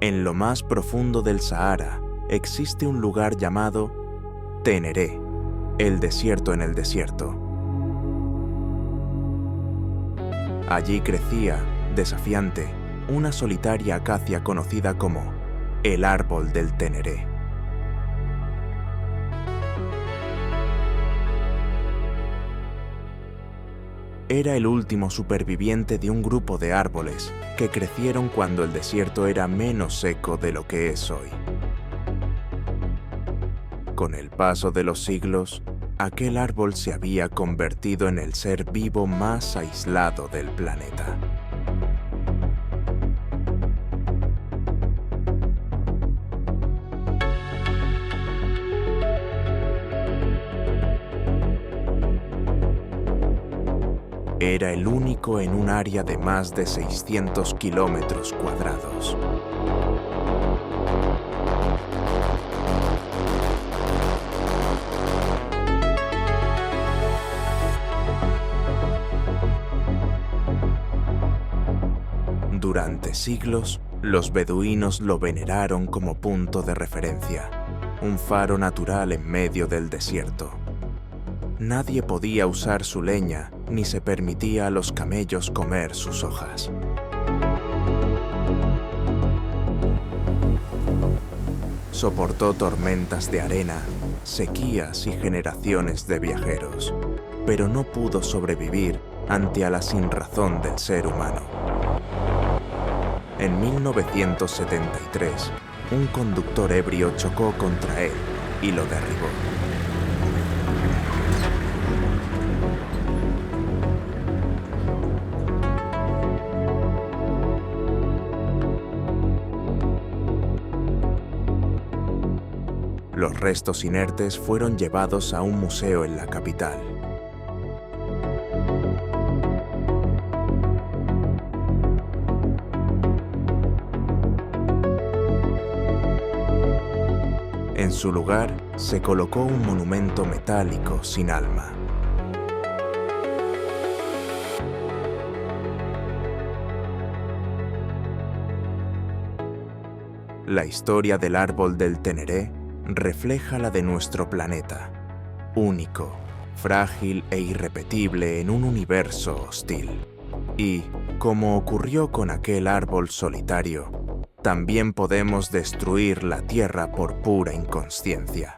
En lo más profundo del Sahara existe un lugar llamado Teneré, el desierto en el desierto. Allí crecía, desafiante, una solitaria acacia conocida como el árbol del Teneré. Era el último superviviente de un grupo de árboles que crecieron cuando el desierto era menos seco de lo que es hoy. Con el paso de los siglos, aquel árbol se había convertido en el ser vivo más aislado del planeta. Era el único en un área de más de 600 kilómetros cuadrados. Durante siglos, los beduinos lo veneraron como punto de referencia, un faro natural en medio del desierto. Nadie podía usar su leña, ni se permitía a los camellos comer sus hojas. Soportó tormentas de arena, sequías y generaciones de viajeros, pero no pudo sobrevivir ante a la sinrazón del ser humano. En 1973, un conductor ebrio chocó contra él y lo derribó. Los restos inertes fueron llevados a un museo en la capital. En su lugar, se colocó un monumento metálico sin alma. La historia del árbol del Teneré refleja la de nuestro planeta, único, frágil e irrepetible en un universo hostil. Y, como ocurrió con aquel árbol solitario, también podemos destruir la Tierra por pura inconsciencia.